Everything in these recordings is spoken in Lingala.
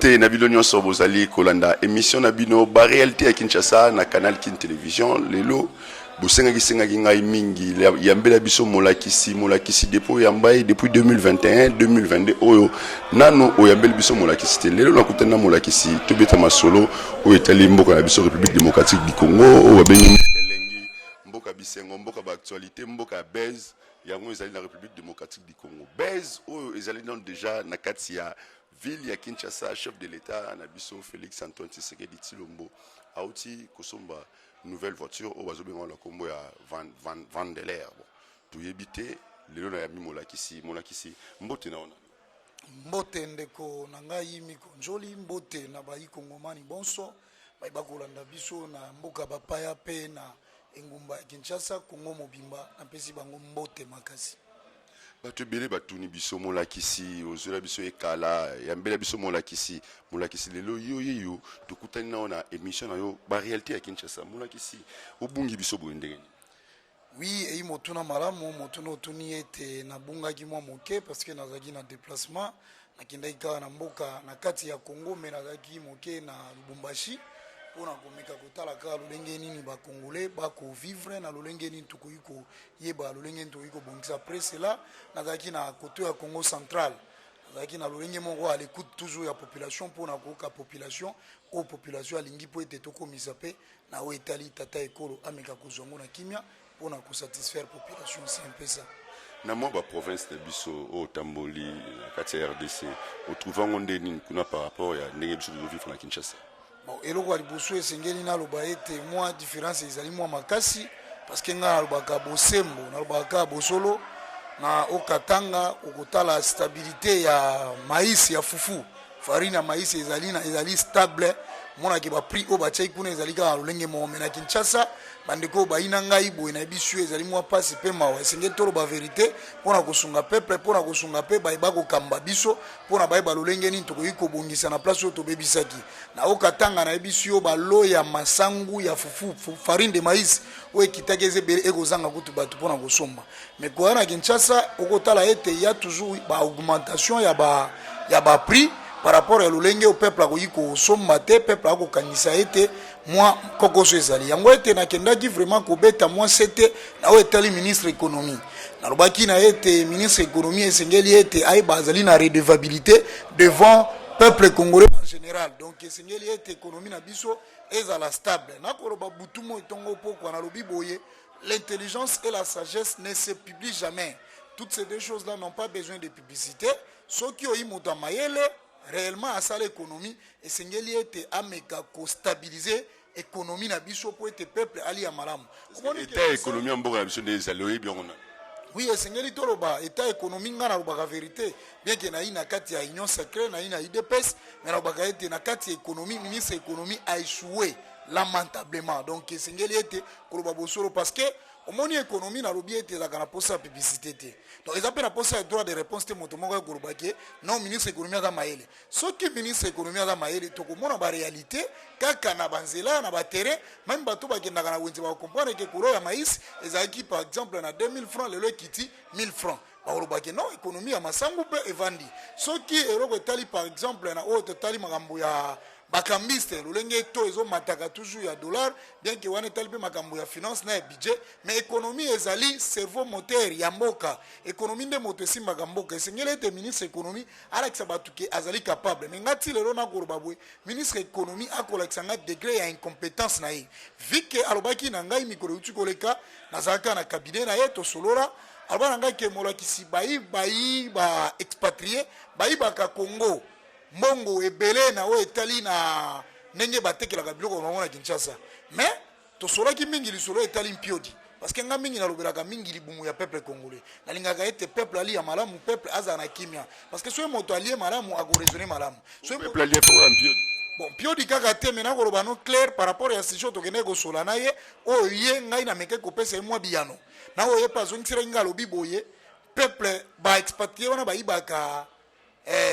te na bino nyonso bozali kolanda émission na bino ba réalité ya Kinshasa na canal Kin Télévision lelo bosengaki ngai mingi yambela biso molakisi depuis 2021 2022 oyo nano oyambeli biso molakisi te lelo nakutana molakisi tobeta masolo oyo etali mboka na biso République démocratique du Congo oyo babengi elengi mboka bisengo mboka ba actualité mboka base yango ezali na République démocratique du Congo base oyo ezali non déjà na kati ya ville ya Kinshasa chef de l'État na biso Félix Antoine Tshisekedi Tshilombo auti kosomba nouvelle voiture au bazobenga la kombo ya Van de l'air bon to yebite lelo na yami molakisi mbote na ona mbote ndeko na ngai mikonjoli mbote na bayi kongomani bonso bayi bakolanda biso na mboka bapaya pe na engumba ya Kinshasa Kongo mobimba na pesi bango mbote makasi bato ebele batuni biso molakisi ozola biso ekala yambela biso molakisi lelo yo tokutani na ona émission na yo ba réalité ya Kinshasa molakisi obungi biso boye ndenge oui et motuna malamu motuna otuni ete na bungaki mwa moke parce que nazaki na déplacement nakendaki kaka na mboka na kati ya Congo mais nazaki moke na Lubumbashi pona komeka kotala kaka lolenge nini ba congolais bako vivre na lolenge nini tukoyiko yeba lolenge nini tukoyiko bongisa presse là nazaki na côté ya Congo central nazaki na lolenge moko à l'écoute toujours ya population pona koka population o population alingi po ete tokomisa pe na o etali tata ekolo ameka kozongo na kimia pona ko satisfaire population c'est un peu ça na mwa ba province de biso o tamboli na kati ya RDC o trouvango ndeni kuna par rapport ya ndenge biso de vivre na Kinshasa. Bon, eloko liboso esengeli na loba ete moi différence ezali moi makasi parce que nga lobaka bosembo na lobaka bosolo na okatanga okotala stabilité ya maïs ya fufu farine ya maïs ezali stable mona ke ba prix o ba tchai kuna ezali ka lolenge mo na Kinshasa bandeko ba ina ngai boye na bisu ezali moi passe pe mawa esengeli tolo ba vérité pona kosunga peuple pona kosunga pe ba ibako kamba biso pona ba lolenge ni toko yiko bongisa na place to bebisaki na okatanga na bisu yo ba lo ya masangu ya fufu farine de maïs o ekitakeze bele ekozanga kutu batu pona kosomba mais kwa na Kinshasa okotala ete ya toujours ba augmentation ya ba prix par rapport à l'olenge au peuple akoyiko sommate peuple akokanisa ete moi kokoso ezali yango ete nakendaki vraiment kobeta moi c'était na o etali ministre économie na lobaki na ete ministre économie esengeli ete ay bazali na redevabilité devant peuple congolais en général donc esengeli ete économie na biso ezala stable na koloba butumo etongo poko na lobi boye l'intelligence et la sagesse ne se publient jamais toutes ces deux choses là n'ont pas besoin de publicité ceux qui ont eu motamayele réellement à ça l'économie et sengeli ete ameka ko stabiliser économie na biso pour ete peuple ali ya malamu état économie mboka na biso des alloyés bien on oui sengeli toloba état économie ngana lobaka vérité bien que na ina kati ya union sacrée na ina IDPS mais lobaka ete na kati ya économie ministre économie a échoué lamentablement donc sengeli ete koloba bosolo parce que omoni économie na lobi ete ezaka na posa publicité te donc eza pe na posa ya droit de réponse te moto moko ekoloba ke non ministre économie aza mayele soki ministre économie aza mayele tokomona baréalité kaka na banzela na baterrain même bato bakendaka na wenze bakomprendre ke kolo ya maïs ezalaki par exemple na 2000 francs lelo ekiti 1000 francs bakoloba ke non économie ya masangu mpe evandi soki eloko etali par exemple na oyo totali makambo ya bakambiste lolenge to ezo mataka toujours ya dollar bien que wana etali pe makambo ya finance na ya budget mais économie ezali cerveau moteur ya mboka économie nde moto esimbaka mboka esengeli ete ministre économie alakisa bato ke azali capable mais ngati lelo nakoloba boye ministre économie akolakisa nga degré ya incompétence na ye vu ke alobaki na ngai mikolo euti koleka nazalaka na cabinet na ye tosolola aloba na ngai ke molakisi bayi ba expatrié bayibaka Congo mbongo ebele na o etali na ndenge batekelaka biloko bango na Kinshasa mais tosolaki mingi lisolo etali mpiodi parce que nga mingi nalobelaka mingi libumu ya peuple congolais nalingaka ete peuple ali ya malamu peuple aza na kimia parce que soki moto alie malamu akoraisonne malamu soki peuple ali fo mpiodi bon mpiodi kaka te mena koloba no clair par rapport ya sijo tokende kosola na ye oyo ye ngai na meke kopesa ye mwa biyano na oyo ye pazongisira nga lobi boye peuple ba expatrié wana bayibaka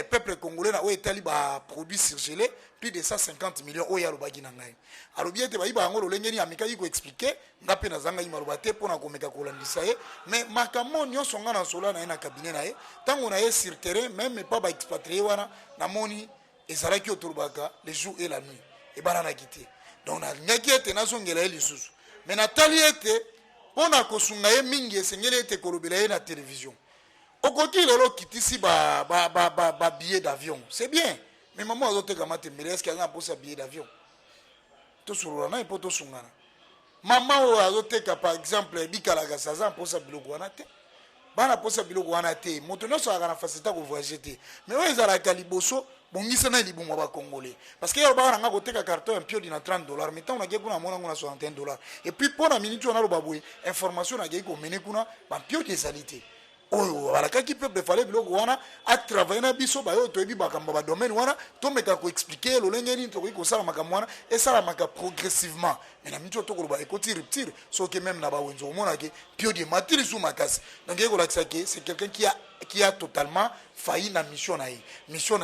peuple congolais na etali ba produits surgelés plus de 150 millions oya lobaki na ngai alobi ete bayiba yango lolenge ni ameka yiko expliquer nga pe na zanga imaloba te pona komeka kolandisa ye mais makambo nyonso nga na sola na ye na cabinet na ye tango na ye sur terrain même pas ba expatrié wana na moni et ça là qui autorbaka le jour et la nuit et banana quitté donc na ngaki ete na songela eli susu mais natali ete pona kosunga ye mingi esengeli ete kolobela ye na télévision okoki lelo kitisi ba billet d'avion c'est bien mais maman azoteka matembele est-ce qu'il y a un posa billet d'avion to solola na ipo to sungana maman o azoteka par exemple bikalaka saza posa biloko wana te bana posa biloko wana te moto nyonso aka na facilité ko voyager te mais oyo ezalaka liboso bongisa na libungo ba congolais parce que yoba wana nga koteka carton un pio dina $30 mais tant on a kuna mona ngona $61 et puis pour la minute on a lo babwe information na ko mene kuna ba pio de salité oyo balakaki peuple fallait biloko wana a travailler na biso ba yo toyebi bakamba ba domaine wana to meka ko expliquer lo lenge ni to ko sala makambo wana et sala maka progressivement mais na minute to ko ba ekoti rupture so que même na ba wenzo mona ke pio de matiri sous makasi donc eko lakisa ke c'est quelqu'un qui a totalement failli na mission na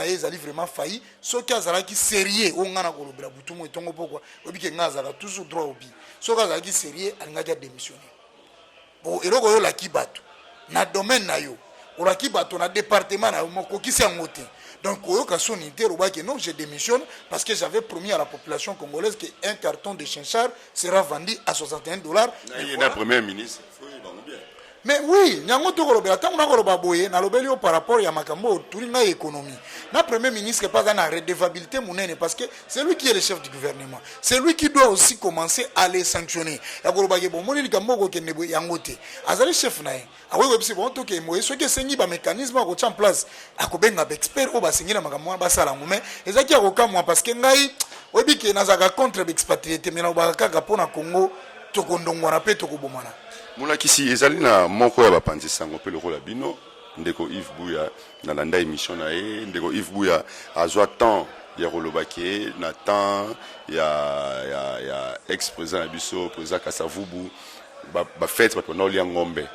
ye ezali vraiment failli so que azala ki sérieux o ngana ko lobela butumo etongo pokwa obi ke ngazala toujours droit obi so que azala ki sérieux alinga ja démissionner bon eloko yo la ki bato na domaine na yo olaki bato na département na yo moko kisi yango te donc oyoka soni te lobaki non je démissionne parce que j'avais promis à la population congolaise que un carton de chinchard sera vendu à $61 il y a un premier ministre mais oui nyango to kolobela tango na koloba boye na lobeli yo par rapport ya makambo turi na économie na premier ministre pas dans la redevabilité monene parce que c'est lui qui est le chef du gouvernement c'est lui qui doit aussi commencer à les sanctionner ya koloba ke bon moni likambo ko kende boye yango te azali chef na ye awe webisi bon to ke moye so ke sengi ba mécanisme ko en place akobenga ba expert o ba sengi na makambo ba sala ngome ezaki akokamwa parce que ngai obi ke nazaka contre l'expatrié mais na ba kaka pona Congo to kondongwana pe to kobomana mulakisi ezali na moko ya bapanzi sango pe lokola bino ndeko Yves Buya na landa émission na ye ndeko Yves Buya azwa temps ya kolobaki na temps ya ex-président na biso président Kasavubu ba fête bato na olia ngombe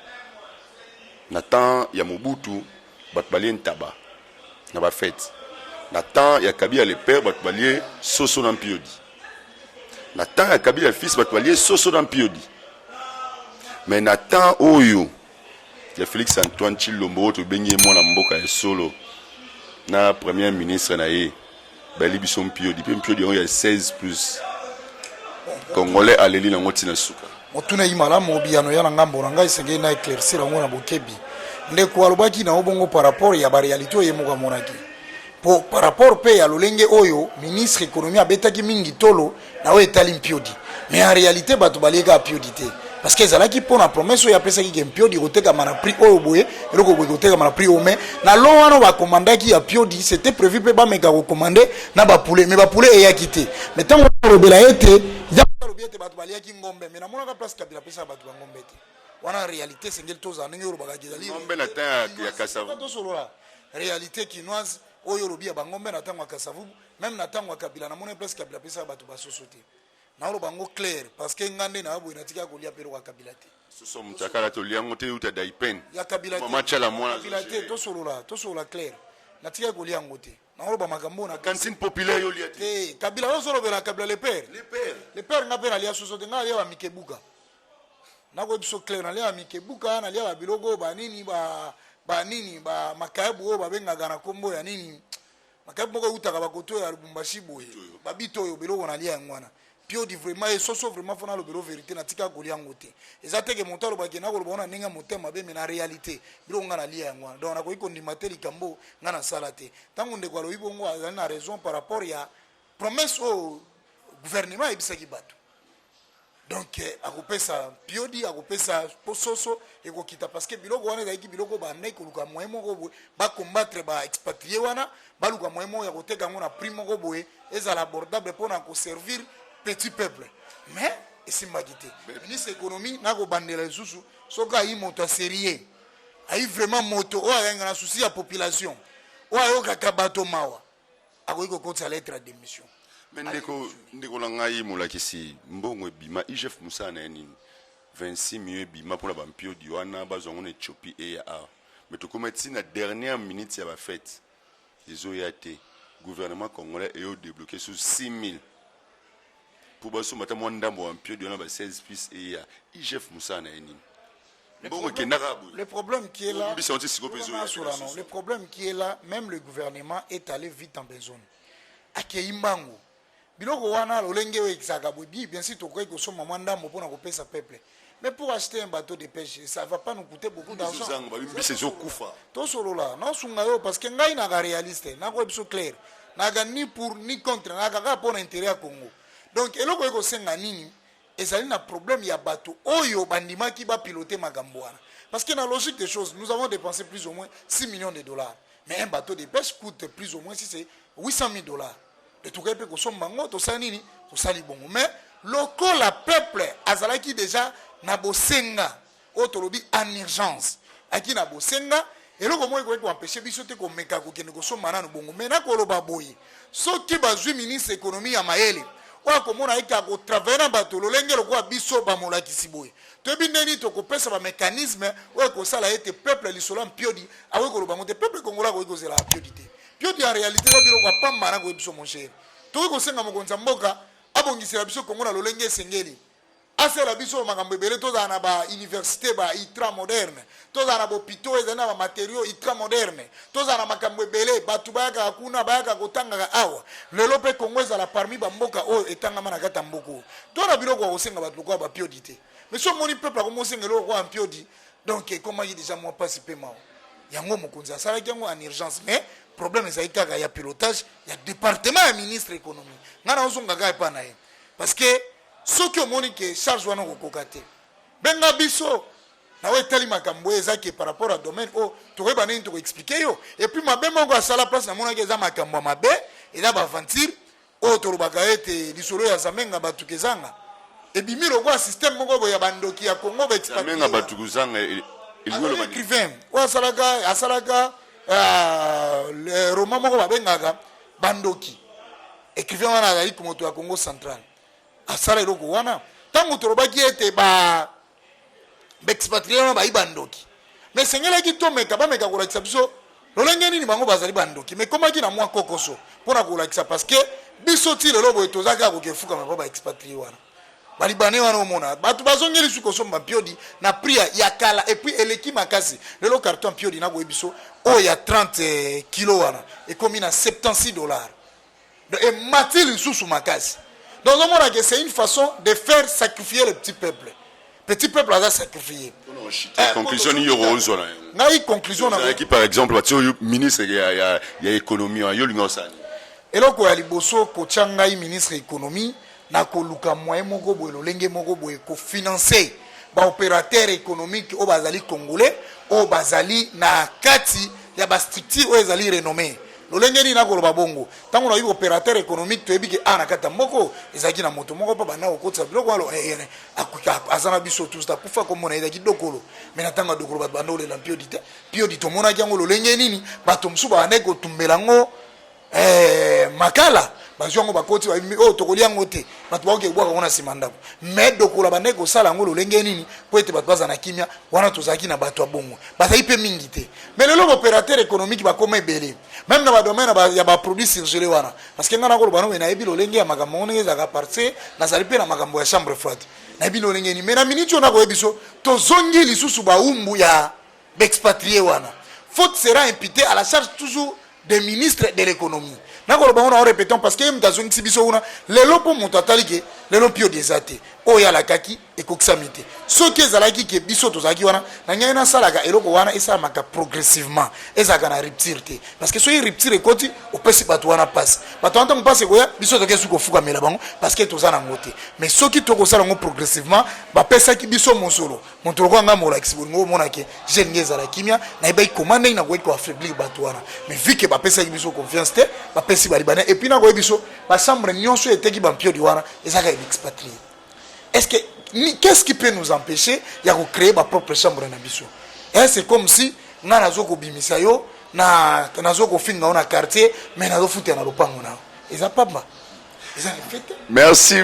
na temps ya Mobutu bato balie ntaba na ba fête na temps ya Kabila le père bato balie soso na mpiodi na temps ya Kabila le fils bato balie soso na mpiodi. Mais Nathan Oyo, il y a Félix Antoine Chilombo, tu baignes moi na mboka et solo. Na premier ministre na ye, bali bison pio, depuis pio il y a 16 plus. Congolais à l'élite en moti na suka. Motuna imala mobiano ya ngambo na ngai senge na éclaircir ngo na bokebi. Ndeko alobaki na obongo par rapport ya ba réalité ye moka monaki. Par rapport pe ya lolenge oyo ministre économie abetaki mingi tolo na o etali mpiodi. Mais en réalité bato baleka piodi te. Parce que ça là qui pour la promesse il y a pesa qui pio di koteka mana prix oyo boye eloko boye koteka mana prix ome na lo wana ba commanda qui a pio di c'était prévu pe ba meka ko commander na ba poulet mais ba poulet e ya quitté mais tant on robela ete ya robiete ba balia ki ngombe mais na mona ka place kabila pesa ba ngombe te wana en réalité c'est ngel toza ndenge ro ba gizali ngombe na ta ya Kasavu to solo la réalité quinoise oyo robia ba ngombe na tango Kasavu même na tango kabila na mona place kabila pesa ba to ba société na lo bango clair parce que ngande na abo inatika kolia pero kwa kabila te soso mtakala to liango te uta daipen ya kabila te mama chala mwana kabila te to solo la clair natika kolia ngote na lo ba makambo na cantine populaire yo lia te kabila lo solo bela kabila le père ngape na lia soso te ngale ya mikebuka na ko biso clair na lia mikebuka na lia ba bilogo ba nini ba makabu ba benga gana kombo ya nini makabu moko utaka ba koto ya Lubumbashi boye ba bito yo bilogo na lia ngwana pio di vraiment et soso vraiment fona le bureau vérité na tika kolia ngote ezate ke monto lo bakena ko bona ninga motema be na réalité bilo ngana lia ngwana donc na ko iko ndimate likambo ngana salate tangu ndeko lo ibongo azali na raison par rapport ya promesse au gouvernement ebisaki bato donc akopesa piodi akopesa soso ekokita parce que biloko wana ezalaki biloko bandai koluka moyen moko boye bacombattre ba expatrié wana baluka moyen moko ya koteka ngo na prix moko boye ezala abordable mpona koservir petit peuple mais esimbaki te ministre économie nako bandela lisusu soki ayi moto ya sérieux ayi vraiment moto oyo ayanga na souci ya population oyo ayokaka bato mawa akoki kokotisa lettre ya démission mais ndeko na ngai mulakisi mbongo ebima IGF Musa na nini 26 millions ebima mpona bampio di wana bazwango na Ethiopie eya a mais tokomati na dernière minute ya bafete ezoya te gouvernement congolais eyo débloqué sur 6 000 pour baso mata mo ndambo wa mpio di wana ba 16 plus eya IGF Musa na nini le problème qui est là, le problème qui est là, même le gouvernement est allé vite en besoin. akei mbango biloko wana lolenge oyo ekisaka bobi bien sûr tokoki kosomba mwa ndambo mpona kopesa peuple. Mais pour acheter un bateau de pêche, ça ne va pas nous coûter beaucoup d'argent. Tosolola, non sungayo parce que ngai naga réaliste, naga ebiso clair, naga ni pour ni contre, naga pour intérêt à Congo. Donc eloko eko senga nini, ezali na problème ya bateau oyo bandima ki ba piloter makambo wana. Parce que dans la logique des choses, nous avons dépensé plus ou moins 6 millions de dollars. Mais un bateau de pêche coûte plus ou moins si c'est 800 000 dollars. Et tout cas, que son bango, tout ça nini, tout ça li bongo. Mais local la peuple azalaki déjà na bosenga otolobi en urgence aki na bosenga eloko mo ko empêcher biso te ko meka ko kende ko somana no bongo mena ko loba boye soki bazwi ministre économie ya mayele wa ko mona eka ko travailler na bato lolengelo ko biso ba molakisi boye to bindeni to ko pesa ba mécanisme wa ko sala ete peuple lisolo mpiodi awe ko loba ngote peuple kongola ko zela mpiodi te piodi en réalité ba biro ko pamba na ko biso mon cher to ko senga mo konza mboka abongisela biso kongola lolenge sengeli asela biso makambo ebele tozala na ba université ba ultra moderne tozala na bopito ezali na ba matériaux ultra moderne tozala na makambo ebele bato bayaka kuna bayaka kotangaka awa lelo mpe kongo ezala parmi bamboka oyo etangama na kati ya mboka oyo to na biloko ya kosenga bato lokola bapiodi te mais so omoni peuple akomosenga eloko ya mpiodi donc ekomaki déjà mwa mpasi mpe mao yango mokonzi asalaki yango en urgence mais problème ezali kaka ya pilotage ya département ya ministre économie ngai naozongaka epa na ye parce que soki omoni ke charge wana kokoka te benga biso nawe etali makambo ezaki par rapport à domaine oyo tokoyeba nini tokoexplike yo et puis mabe moko asala place namonaki eza makambo ya mabe eza baaventure oyo tolobaka ete lisolo ya zamenga batuka ezanga ebimi lokola système moko boye ya bandoki ya kongo baécrivain oyo asalaka roman moko babengaka bandoki écrivain wana azali moto ya Congo central asala eloko wana ntango tolobaki ete baexpatrie wana bayi bandoki mais sengelaki tomeka bameka kolakisa biso lolenge nini bango bazali bandoki mais komaki na mwa kokoso mpona kolakisa parce que biso ti lelo boye tozalaki akokefuka mapa baexpatrie wana balibane wana omona bato bazongeli su kosomba mpiodi na prix ya kala et puis eleki makasi lelo carton mpiodi na boye biso oyo ya 30 kilo wana ekomi na 76 dollars et mati lisusu makasi. Donc, c'est une façon de faire sacrifier le petit peuple. Petit peuple a sacrifié. Conclusion, il y aura une conclusion. Par exemple, le ministre de l'économie, il y a une et là, il y a le ministre de l'économie, il y a moyen de financer les opérateurs économiques au Bazali congolais, au Bazali, na kati, il y a des structures renommées. lolengeni na koloba bongo tango na yi opérateur économique to ebiki ana kata moko ezaki na moto moko pa bana okotsa biloko alo akuka azana biso tous ta kufa komona ezaki dokolo mena tanga dokolo ba bandole la piodi to mona kyango lolengeni ni bato msuba aneko tumbelango makala bazwango bakoti o tokoliango te bato baoke bwaka kona simandako mais dokolo baneko sala ngo lolengeni ni po ete bato bazana kimia wana tozaki na bato abongo bazai pe mingi te mais lelo opérateur économique bakoma ebele même dans le domaine il y a des produits surgelés wana parce que ngana ko bano na ebi lolenge ya makambo ngene za ka partir na salipe na makambo ya chambre froide na ebi lolenge ni mais na minute on a ko ebiso to zongi lisusu ba umbu ya expatrié wana faute sera imputée à la charge toujours des ministres de l'économie na ko bano répétons parce que mtazongi sibiso una lelo po moto atalike lelo pio desate o ya la kaki ekoksamite soki ezalaki ke biso tozalaki wana na nyai nasalaka eloko wana esalamaka progressivement ezalaka na rupture te parce que soki rupture ekoti opesi bato wana pasi bato wana ntango mpasi ekoya biso tokesu kofukamela bango parce que toza nango te mais soki tokosala yango progressivement bapesaki biso mosolo moto lokola nga molakisi bolingo omonake jeune nge ezala kimia nayebaki koma ndenge nakoki koaffaiblir bato wana mais vu ke bapesaki biso confiance te bapesi balibana et puis nakoyebi biso bachambre nyonso eteki bampiodi wana ezalaka expatrié. Est-ce que qu'est-ce qui peut nous empêcher de créer ma propre chambre na biso? Et c'est comme si na nazoko bimisa yo na nazoko finga na quartier mais nazo futa na lopango na. Eza papa. Eza fête. Merci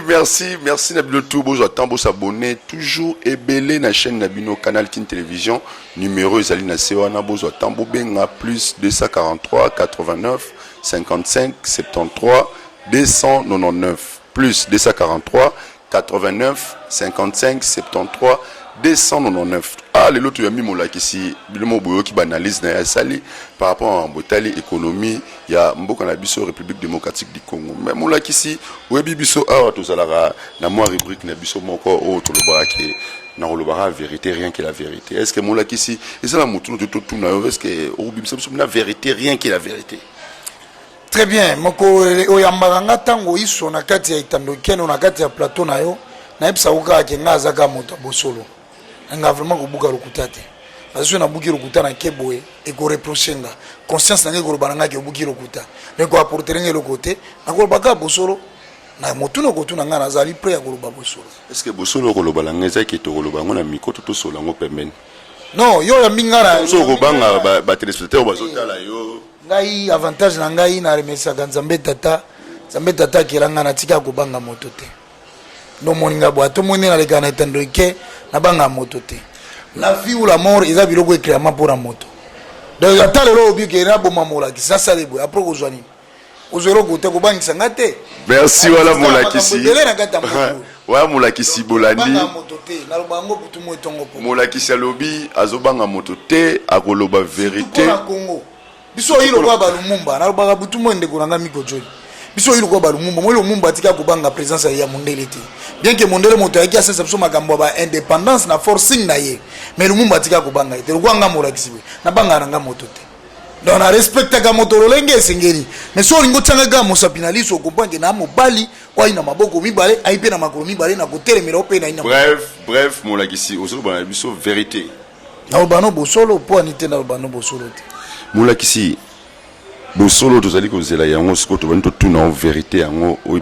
Nabino tout beau attendre s'abonner toujours et belé na chaîne Nabino canal Kin Télévision numéro ezali na sewana bozo tambo benga plus 243 89 55 73 299 plus 243 89 55 73 299. ah les autres yami molakisi bilemo boyo ki banalise na ya sali par rapport à botali économie ya mboka na biso République démocratique du Congo mais molakisi webi biso awa to salara na moi rubrique na biso moko o to lobaka ke na olobaka vérité rien que la vérité est-ce que molakisi ezala mutu to tout na est-ce que o bimisa biso na vérité rien que la vérité. Très bien, moko oyambanga tango iso na kati ya itando keno na kati ya plateau na yo na epsa uka ke ngaza ka moto bosolo. Nga vraiment ko buka lokuta te. Parce que na buki lokuta na keboe e ko reprocher nga. Conscience na ngeko bananga ke buki lokuta. Mais ko apporter ngelo côté na ko baka bosolo na motu no kotu na nga na zali prêt ya ko loba bosolo. Est-ce que bosolo ko loba langa za ke to loba ngona mikoto to sola ngo pembeni. Non, yo ya mingara. So ko banga ba téléspectateur bazotala yo. Ngai avantage na ngai na remesa Nzambe tata kelanga na tika ko banga moto te. No moninga bo to moni na leka na etando ke na banga moto te. La vie ou la mort eza biloko éclairement pour la moto. Donc atale lo obi ke na boma mola ki sasa lebo après ko zwani. Ozoro ko te ko bangisa ngate. Merci wala molakisi. Bele na kata moto. Wa molakisi bolandi. Banga moto te na lobango butu mo etongo po. Molakisi alobi azobanga moto te akoloba vérité. Na Congo. Biso hilo kwa balumumba na lobaka butu mo ndeko nanga miko joli. Biso hilo kwa balumumba mo lumumba tika ko banga présence ya mondele te. Bien que mondele moto yaki asesa biso makambo ba indépendance na forcing na ye. Mais lumumba tika ko banga te. Lkwanga molakisi we. Na banga nanga moto te. Donc na respecta ka moto lolenge sengeli. Mais so lingo tsanga ga mosapinaliso kompange na mobali kwa ina maboko mibale aipe na makolo mibale na kotelemela ope na ina. Bref molakisi osolo bana biso vérité. Na obano bosolo po anite na obano bosolo te. Molakisi bosolo tozali kozela yango siko to bani to tuna vérité yango o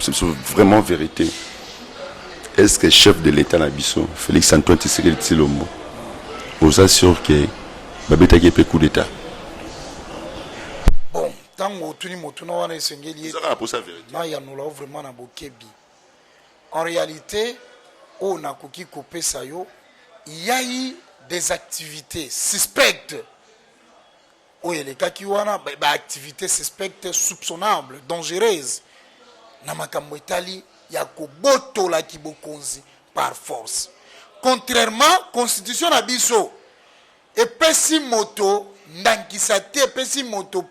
vraiment vérité. Est-ce que chef de l'état na biso Félix Antoine Tshisekedi Tshilombo osa sûr que babetaki pe coup d'état. Bon, tango tuni motuna wana esengeli ça pour sa vérité. Na ya nola vraiment na bokebi. En réalité, on a koki kopesa yo, il y a eu des activités suspectes. Oui, les cas qui ont activités suspectes, soupçonnables, dangereuses. Namakambo Itali, il y a Koboto la Kibokonzi par force. Contrairement à la constitution d'Abisso, et Pessi Moto, Nankisate, Pessi Moto,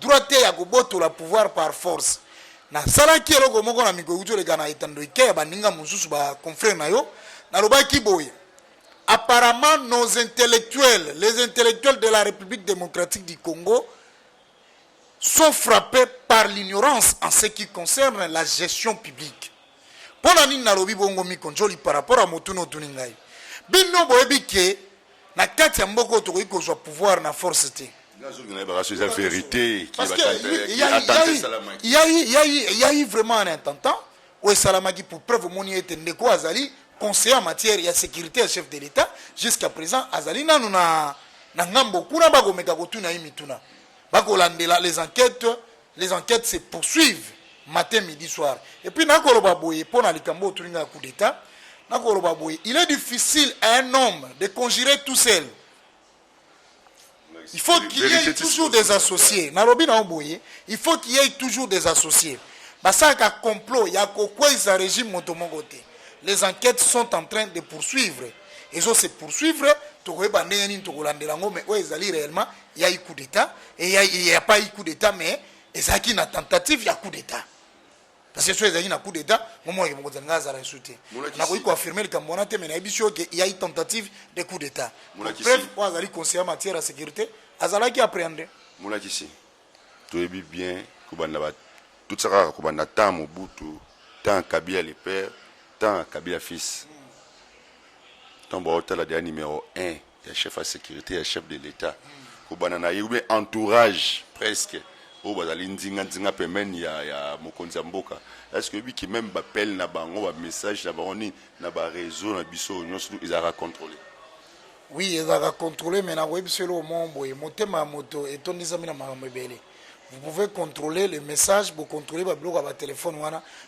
droite ya Koboto la pouvoir par force. Na sala ki eloko moko na mikokuto le kana etando ike ba ninga mususu ba confrère na yo na loba kiboye. Apparemment, nos intellectuels, les intellectuels de la République démocratique du Congo, sont frappés par l'ignorance en ce qui concerne la gestion publique. Pour la Ninarobi Bongo Mikonjoli par rapport à Motuno Tuningai. Bino Boebike, na kati ya mboko to ko zo pouvoir na force te. La vérité qui il y a eu vraiment un intentant où Salamaki pour preuve moni était ndeko azali conseiller en matière de sécurité et chef de l'État, jusqu'à présent, Azali na ngambo kuna bako meka kotuna imituna. Bako landela les enquêtes se poursuivent matin, midi, soir. Et puis nakoloba boye pona likambo tuninga coup d'État, nakoloba boye, il est difficile à un homme de conjurer tout seul. Il faut qu'il y ait toujours des associés. Narobi na boye, il faut qu'il y ait toujours des associés. Basaka complot, ya kokwa isa régime motomongote. Les enquêtes sont en train de poursuivre. Et ça se poursuivre, mais réellement, il y a eu coup d'État, et il n'y a pas eu coup d'État, mais il y a eu une tentative, il y a coup d'État. Parce que si il y a eu un coup d'État, il y a eu affirmer le Cameroun, mais il y a eu une tentative de coup d'État. Bref, il y a eu conseiller en matière de sécurité, il y a eu appréhender. Moulakisi, tu es bien, tout ça, tant Mobutu, tant Kabila les pères, tant Kabila fils. Tant la numéro 1, il y a chef de sécurité, il y a chef de l'État. Il y a un entourage presque. Il y a Mokonzi Mboka. Est-ce que lui qui même appelle un message, un réseau, ils ont contrôlé? Oui, ils ont contrôlé, mais vous pouvez contrôler les messages, vous contrôlez le téléphone,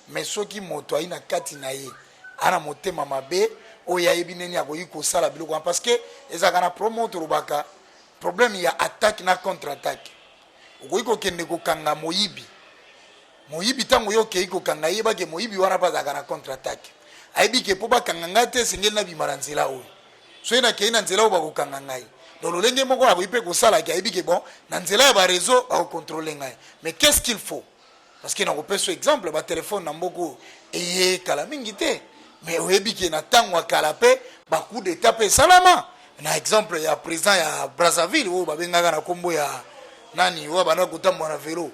mais ceux qui moto na katinaye, ana motema mabe, oya ebineni akoyi ko sala biloko parce que ezaka promote rubaka problème il y a attaque na contre-attaque. Okoyi ko kende ko kanga moyibi. Moyibi tango yo ke ko kanga yeba ke moyibi wana pa zaka na contre-attaque. Aibi ke po ba kanga ngate singeli na bimaranzela o. soki nakei na nzela oyo bakokanga ngai donc lolenge moko akoki mpe kosalaki ayebi ke bon na nzela ya bareseau bakocontrole ngai mais qu'est-ce qu'il faut parce que nakopesa exemple batelefone na mboko eye kala mingi te mais oyebi ke na ntango ya kala mpe bacoup d'état mpe esalama na exemple ya président ya Brazzaville oyo babengaka na nkombo ya nani oyo abanda kotambola na velo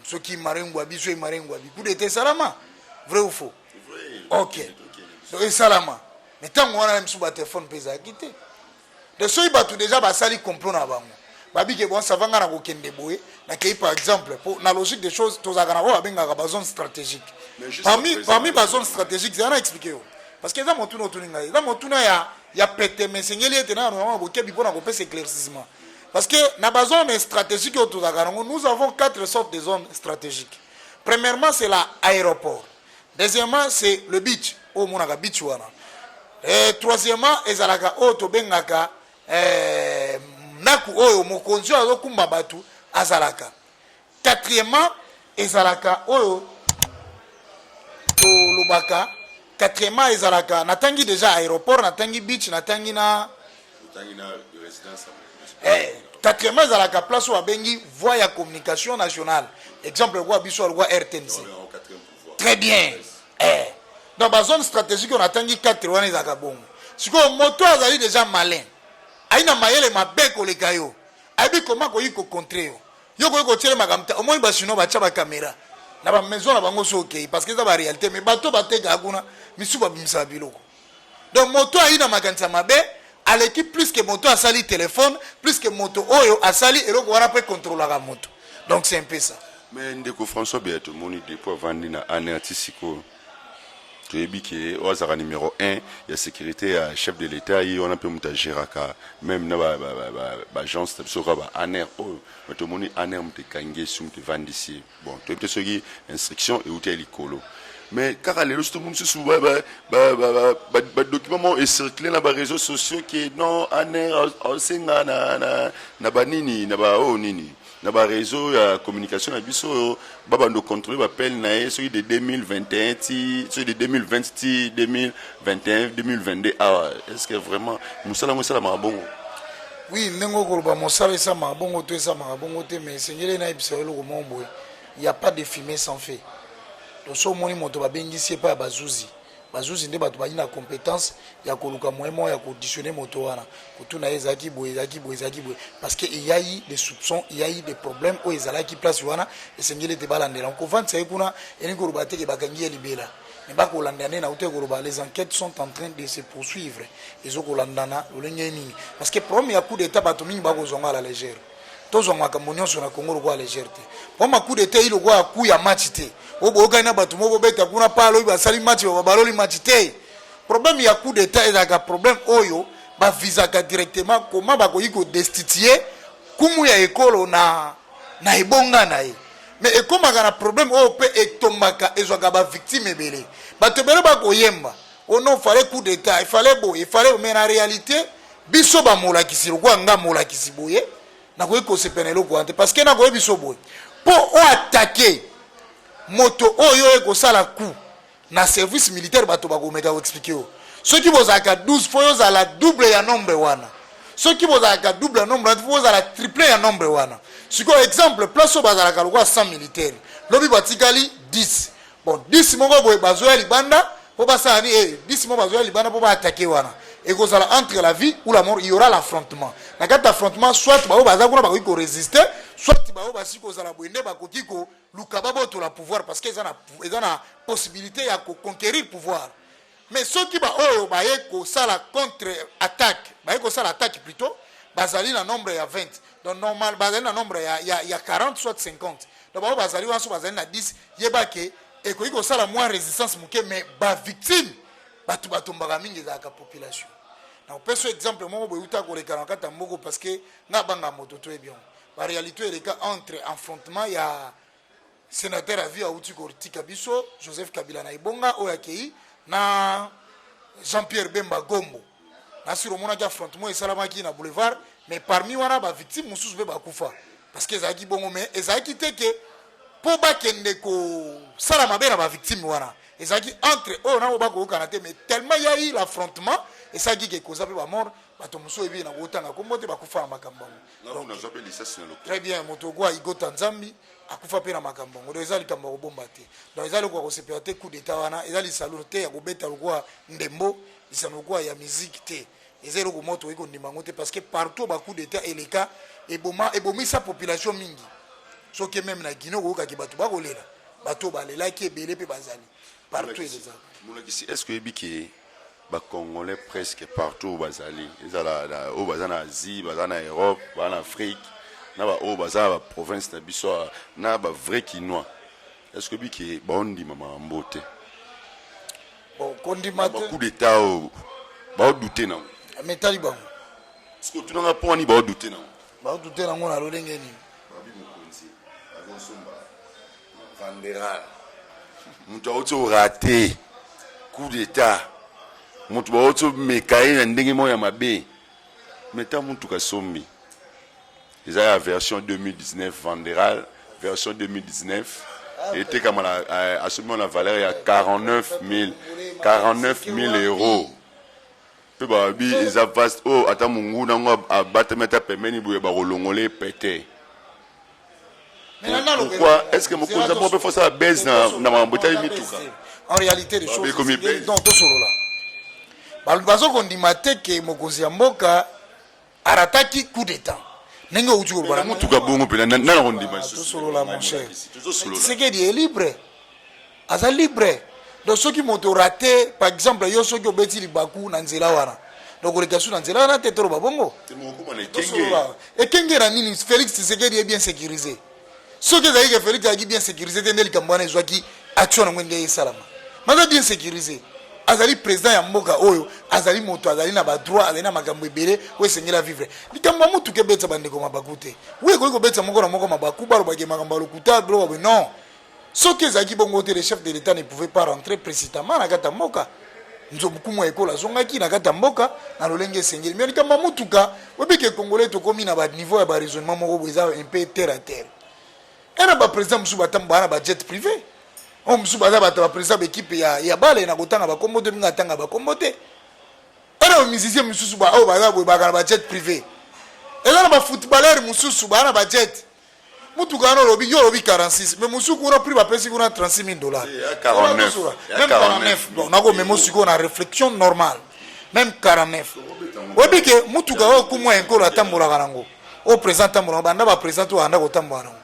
soki marengwa biso marengwa coup d'état esalama vrai ou faux ok donc esalama mais ntango wana na misu batelefone mpe ezalaki te de soki bato déjà basali complot na bango babike bon savanga na kokende boye nakei par exemple pour na logique des choses tozalaka na oyo babengaka bazone stratégique parmi bazone stratégique zala na expliqué yo parce que eza motuna otuni ngai eza motuna ya pete mais sengeli ete na normalement bokebi mpona kopesa éclaircissement parce que na bazone stratégique oyo tozalaka nango nous avons 4 sortes de zones stratégiques. Premièrement c'est l'aéroport, deuxièmement c'est le beach oyo monaka beach wana, troisièmement ezalaka oyo tobengaka naku oyo mokonzi oyo azokumba bato azalaka, quatrièmement ezalaka oyo tolobaka, quatrièmement ezalaka natangi déjà aéroport natangi beach natangi na résidence quatrièmement ezalaka place oyo abengi voie ya communication nationale, exemple kwa biso alwa RTNC. Très bien. Donc la zone stratégique on atangi 4 wana ezalaka bongo sikoyo moto azali déjà malin aina mayele mabe koleka yo ayebi comment koyi kocontre yo koyi kotiele makamta omoi basino batia bacaméra na bamaison na bango so okei parce que eza baréalité mais bato batekaka kuna misu babimisaka biloko donc moto aina makanisa mabe aleki plus que moto asali téléphone plus que moto oyo asali eloko wana mpe contrôlaka moto donc c'est un peu ça. Mais ndeko François Beato moni depuis vandi na anertisiko tu es biqué au numéro 1 il y a sécurité à chef de l'état et on a pu monter géraka même na ba agence sera ba aner oh tu moni aner monter kangé sum te vandici bon tu es ce instruction et hôtel colo mais car les tout le monde se souvent document est circulé dans les réseaux sociaux qui non aner senga na banini na ba oh nini na ba réseau ya communication na biso baba ndo contrôler ba appel na celui de 2021 celui de 2020 2021 2022 ah est-ce que vraiment musala mabongo oui nengo koloba musala esa mabongo to esa mabongo te mais sengele na ibisa eloko mombo il y a pas de fumée sans feu to so moni moto babengisi pa bazuzi nde bato bali na compétence ya koluka moyen ya conditionner moto wana kutuna ezaki boye parce que il y a eu des soupçons, il y a eu des problèmes au ezalaki place wana esengeli te balandela on vante sai kuna eni koluba te ke bakangi libela ne ba kolandana na ute koluba les enquêtes sont en train de se poursuivre ezo kolandana lolenge nini parce que problème ya coup d'état bato mingi ba kozonga à la légère tozonga kamonyo sur na Congo kwa légèreté pour ma coup d'état il kwa coup ya match te oboka na bato mo beta kuna palo basali match ba baloli match te problème ya coup d'état ezaka problème oyo ba visaka directement comment ba koyi ko destituer kumu ya ekolo na ebonga na ye mais ekomaka na problème oyo pe etombaka ezwaka ba victime ebele bato bele ba koyemba oh non fallait coup d'état il fallait mais en réalité biso ba molakisi lokwa nga molakisi boye na koyi ko sepenelo ko ante parce que na koyi biso boye po o attaquer moto oyo ekosala coup na service militaire bato bakomeka expliquer yo ceux qui bozaka 12 fois za la double ya nombre wana ceux qui bozaka double ya nombre fois za la triple ya nombre wana siko exemple place au bazalaka lokwa 100 militaires lobi batikali 10 bon 10 moko boye bazoya libanda po basala ni 10 moko bazoya libanda po ba attaquer wana ekozala entre la vie ou la mort il y aura l'affrontement na kati affrontement soit bao bazakuna bakoki ko résister soit bao basi kozala boyende bakoki ko lukaba boto la pouvoir parce que ils ont la possibilité ya ko conquérir pouvoir mais ceux qui ba oyo ba yeko sala contre attaque ba yeko sala attaque plutôt bazali na nombre ya 20 donc normal bazali na nombre ya 40 soit 50 donc bao bazali wanso bazali na 10 yebake eko sala moins résistance muke mais ba victime batu batumbaka mingi za ka population na peso exemple moko boy uta ko lekana kata mboko parce que na banga moto to bien la réalité est que entre affrontement ya sénateur à vie auti ko tika biso Joseph Kabila na ibonga oyakei na Jean-Pierre Bemba Gombo na siro mona ka affrontement et salamaki na boulevard mais parmi wana ba victime mususu be bakufa parce que ezaki bongo mais ezaki teke po bakende ko sala mabe na ba victime wana ezaki entre oh na obako kanate mais tellement il y a eu l'affrontement esaki ke koza pe ba mort bato muso ebi na kotanga kombo te bakufa na makambo donc on appelle licence na très bien moto kwa igota nzambi akufa pe na makambo donc eza likambo ya kobomba te donc eza lokwa kosepela te coup d'état wana eza lisalo te ya kobeta lokwa ndembo lisalo lokwa ya musique te eza eloko moto ekondima yango te parce que partout ba coup d'état eleka ebomisa population mingi soki même na Guinée okokaki bato bakolela bato balelaki ebele mpe bazali partout eleza molakisi est ce que ebi ke bacongolais presque partout bazali ezala oyo baza na Asie baza na Europe baza na Afrique na baoyo baza na baprovince na biso na bavrai kinois est ce que ebi ke baondima makambo te bon kondima te bacoup d'état oyo baodute nango metali bango parce que otunanga mpo wani baodute nango baodute nango na lolenge nini babi mokonzi azosomba vanderal moto auti orate coup d'état moto bauti omeka ye na ndenge moko ya mabe meta motuka sombi eza ya version 2019 vanderal version 2019 etekama asombi na valeur ya 49 000 euros mpe babi eza vaste oyo ata mongu nango abatami ata pembeni boye bakolongola pete. Pourquoi est-ce que mokonzi moko mpe fosa baise na makambo etali mituka en réalité des choses donc tosolola bazokondima te ke mokonzi ya mboka arataki coup d'état ndenge outi kolobana motuka bongo mpe nana kondima tosolola mon cher Tshisekedi est libre aza libre donc soki moto rate par exemple yo soki obeti libaku na nzela wana donc oleka su na nzela wana te toloba bongo ekenge na nini Félix Tshisekedi est bien sécurisé soki ezali ke Félix azalaki bien sécurisé te nde likambo wana ezwaki action nango nde esalama maza bien sécurisé azali président ya mboka oyo azali moto azali na badroit azali na makambo ebele oyo esengeli vivre likambo ya motuka ebetisa bandeko mabaku te oyo ekoki kobetisa moko na moko mabaku balobaki makambo ya lokuta biloko boye non soki ezalaki bongo te le chef de l'état ne pouvait pas rentrer précisément na kati ya mboka nzobukumu ya ekolo azongaki na kati ya mboka na lolenge esengeli mais likambo ya motuka oyebike congolais tokomi na baniveau ya baraisonnement moko boye eza un peu terre à terre ena baprésident mosusu batambola na bajet privé oyo mosusu baza bato baprésident baekipe ya bale na kotanga bakombo te mingi atanga bakombo te ena bamusicien mosusu oyo baza boye baka na bajet privé eza na bafootballeur mosusu baa na bajet mutuka wana olobi yo olobi 46 mais mosusu kuna prix bapesi kuna 36 000 dollars même 49 bon nakomema sikoyo na réflexion normale même 49 oyebi ke mutuka oyo kumwa enkolo atambolaka nango oyo président atambolaka banda baprésident oyo anda kotambola nango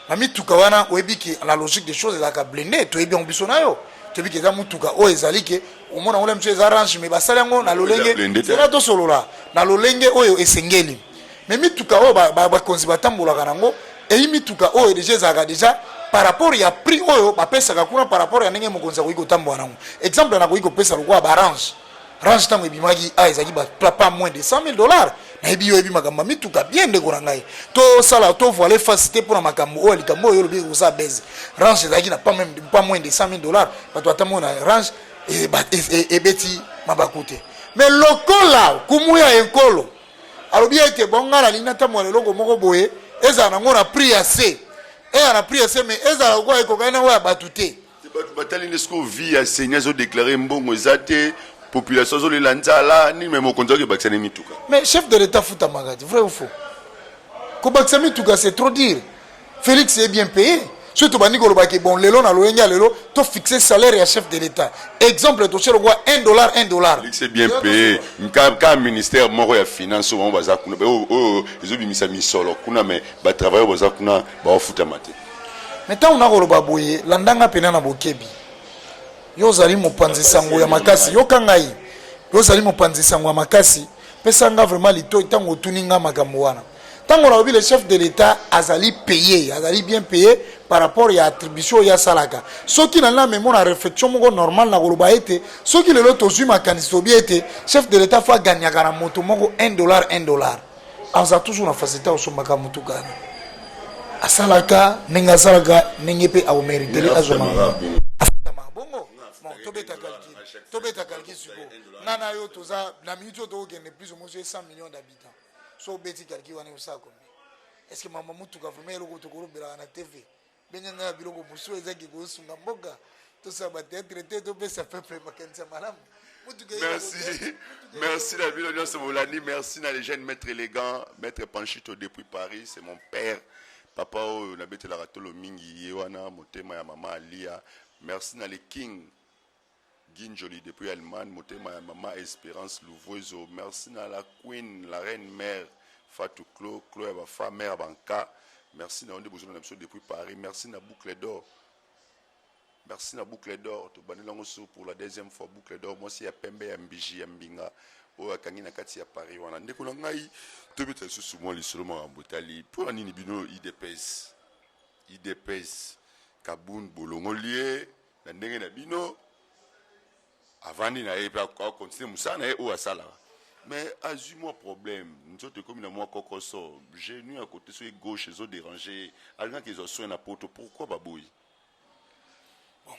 na mituka wana oyebi ke la logique des choses ezalaka blende toyebi yango biso na yo toyebi ke eza mutuka oyo ezali ke omona ngo mosusu eza range mais basali yango na lolenge eza tosolola na lolenge oyo esengeli mais mituka oyo bakonzi batambolaka nango eyi mituka oyo deja ezalaka deja par rapport ya prix oyo bapesaka kuna par rapport ya ndenge mokonzi akoki kotambola nango exemple nakoki kopesa lokola barange range ntango ebimaki ezalaki pas moins de 100 000 dollars nayebi yo yebi makambo ya mituka bien ndeko na ngai tosala tovoile face te mpona makambo oyo likambo oyo olobi kosa bese range ezalaki na pas moins de 100 000 dollars bato atambo na range ebeti mabaku te mais lokola kumu ya enkolo alobi ete bonga nalingi natambola eloko moko boye ezala nango na prix ya se ezala na prix ya se mais ezala lokola ekokani nango ya bato te bato batali nesko vie ya seigneur azodéclare mbongo eza te population azolela nzala nini me mokonzi akebakisa ne mituka mais chef de l'état futamaka te vrai ou faux kobakisa mituka c'est trop dire Félix est bien payé surtout bandi kolobaki bon lelo na lolenge ya lelo to fixer salaire ya chef de l'état exemple toshelo kwa $1 Félix est bien payé ka ministère moko ya finance oyo baza kuna oyo ezobimisa misolo kuna me batravailleur baza kuna baofutama te mais ntango nakoloba boye landanga pena na bokebi yo ozali mopanzi sango ya makasi yoka ngai yo ozali mopanzi sango ya makasi pesa nga vraiment litoi ntango otuni nga makambo wana ntango nalobi le chef de l'état azali payé azali bien payé par rapport ya attribution oyo asalaka soki nalina memo na réflexion moko normale na koloba ete soki lelo tozwi makanisi tobi ete chef de l'état fo aganyaka na moto moko $1 aza toujours na facilité osombaka motuka wana asalaka ndenge asalaka ndenge mpe aoméritele azwamaka bongo tobeta calcul sikoyo nga na yo toza na minute oyo tokokende plus ou moins 100 millions d'habitants so obeti calcul wana osala combien est ce que mama mutuka vraiment eloko tokolobelaka na tv benganga ya biloko mosusu ezaki kosunga mboka tosala bateatre te topesa peuple makanisa malamu Merci. Merci la ville de Molani. Merci à les jeunes maîtres élégants. Maître Panchito depuis Paris. C'est mon père. Papa, on a bêté la ratolo mingi. Yewana, motema ya maman Alia. Merci à les King. Ginjoli depuis Allemagne. Motema ya maman Espérance Louvoiseau. Merci à la Queen, la reine mère Fatou Klo. Klo ya femme mère Banka. Merci à Onde Bouzoulan depuis Paris. Merci à Boucle d'Or. Merci à Boucle d'Or. Pour la deuxième fois, Boucle d'Or. Moi, c'est à Pembe, à Mbiji, à Mbinga. Au Kangina Kati à Paris. On a des collègues qui ont souvent les seulement en Boutali. Pour un inhibino, IDPS. IDPS. Kaboun, Bolongolier. Nandenge Nabino. Avant, il n'a pas continué. Moussa n'a pas Sala. Mais, as-tu-moi problème? Nous sommes comme moi, Kokoso. J'ai nu à côté sur les gauches, ils ont dérangé. Alguien qui ont soin à poto. Pourquoi Baboui?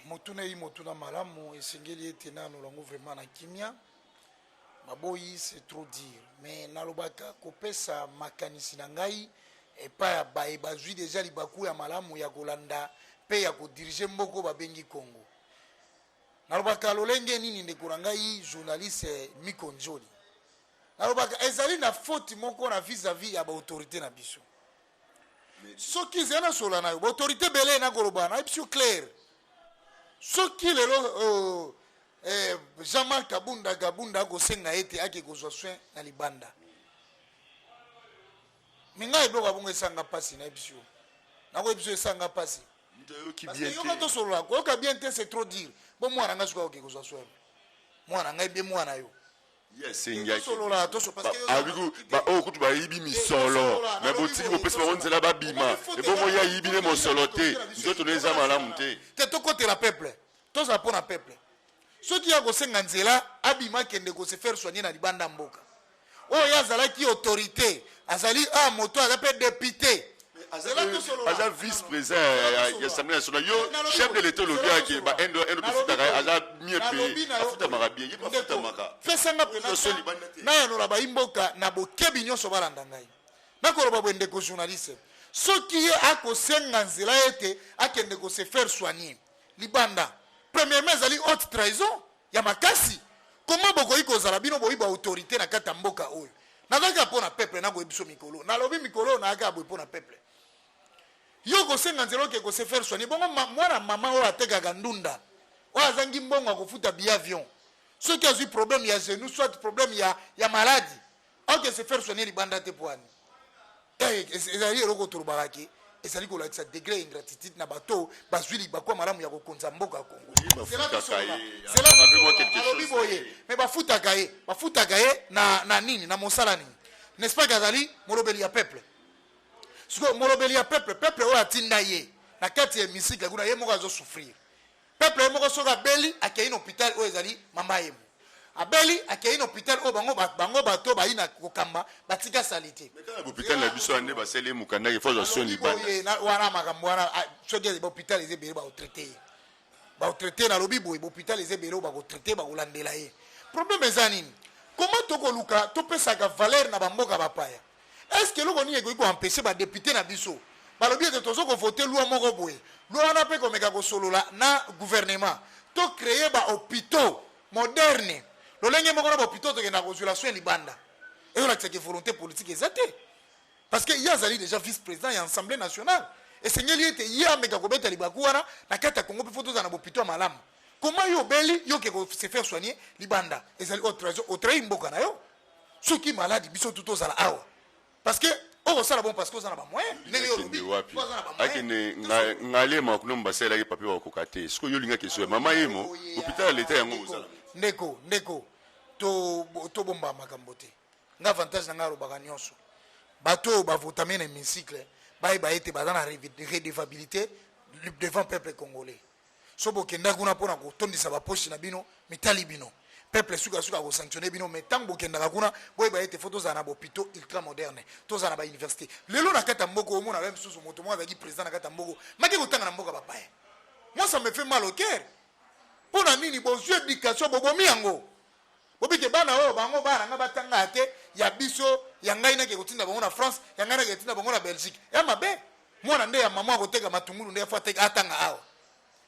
Motuna yi motuna malamu esengeli ete nano lango vraiment na kimia maboyi c'est trop dire mais nalobaka kopesa makanisi na ngai epa ya bae bazwi déjà libaku ya malamu ya kolanda pe ya kodirige mboko babengi Congo nalobaka lolenge nini ndeko na ngai journaliste Mikonjoli nalobaka ezali na faute moko na vis-à-vis ya ba autorité na biso soki zena sola na ba autorité belé na koloba na biso clair soki lelo Jean-Marc Kabunda kosenga ete ake kozwa soin na libanda minga eboko abongo esanga pasi na biso nako ebiso esanga pasi parce que yo kato solo ko ka bien te c'est trop dire bon mwana nga suka ake kozwa soin mwana nga ebe mwana yo yes inga solo la to parce que abiku ba o kutu ba yibi mi solo mais botiki bo pesa ba nzela ba bima e bo mo ya yibi ne mo solo te nzoto neza malamu te te to côté la peuple to za pona peuple ceux qui a kosenga nzela abima kende ko se faire soigner na libanda mboka oyo yazala ki autorité azali moto azape député aza vice-président ya l'Assemblée nationale yo chef de l'état le gars qui ba endo futaka aza mieux payé afuta marabie yi ba futa maka fesanga na ya lola ba imboka na bokebi nyonso balanda ngai nakoloba bwende ko journaliste soki ye akosenga nzela ete akende ko se faire soigner libanda premièrement ezali haute trahison ya makasi comment bokoyi kozala bino boyi ba autorité na kata mboka oyo nazaka pona peuple na boyi biso mikolo nalobi mikolo na aka boyi pona peuple yo kosenga nzela ke ko se faire soigner bongo mwana mama oyo atekaka ndunda oyo azangi mbongo akofuta bi avion soki azwi problème ya genou soit problème ya maladie oke se faire soigner libanda te poani ezali eloko tolobaka ke ezali kolakisa degré ingratitude na bato bazwi libakwa malamu ya kokonza mboka ya Congo alobi boye me bafutaka ye na nini na mosala nini n'est-ce pas kazali molobeli ya peuple siko molobeli ya peuple oyo atinda ye na kati ya misika kuna ye moko azosouffrir peuple ye moko soki abeli akei na hôpital oyo ezali mama yemo abeli akei na hôpital oyo bango bato bayi na kokamba batika salite hôpital na biso ande basele mukanda ke faut soin libanda wana makambo wana soki hôpital ezebele baotraité na lobi boye hôpital ezebele bakotraité bakolandela ye problème eza nini comment tokoluka topesaka valeur na bamboka bapaya est-ce que eloko nini ekoki koempêche badepute na biso balobi ete tozo kovote lwa moko boye lwa wana mpe komeka kosolola na gouvernement to créer bahôpitaux moderne lolenge moko na bahôpitaux tokenda kozwela soin libanda eyolakisaki volonté politique eza te parce que ye azali déjà vice-président ya assemblée nationale esengeli ete ye ameka kobeta libaku wana na kati ya Congo mpe fo tozala na bahôpitaux ya malamu comment yo obeli yo ke se faire soigner libanda ezali otrahi mboka na yo soki maladi biso tu tozala awa parce que okosala bon parce que ozala bamoyen ndenge yo lobi akende ngalema kuno mbasalaki papier bakoka te siko yo lingaki so mama yemo hôpital ya leta yango ozala ndeko tobomba makambo te nga avantage na nga alobaka nyonso bato oyo bavotame na hémicycle bayeba ete baza na redevabilité devant peuple congolais so bokenda kuna mpona kotondisa bapoche na bino mitali bino peuple suka kosanctionne bino mais ntango bokendaka kuna boyeba ete fo tozala na bahôpitaux ultra moderne tozala na bauniversité lelo na kati ya mboka omona ba misusu moto moko azalaki président na kati ya mboka make kotanga na mboka bapaya moi ça me fait mal au cœur mpona nini bozwi éducation bobomi yango bobike bana oyo bango bana nga batanga te ya biso ya ngai nake kotinda bango na France ya ngai nake kotinda bango na Belgique ya mabe mwana nde ya mama akoteka matungulu nde afo atanga awa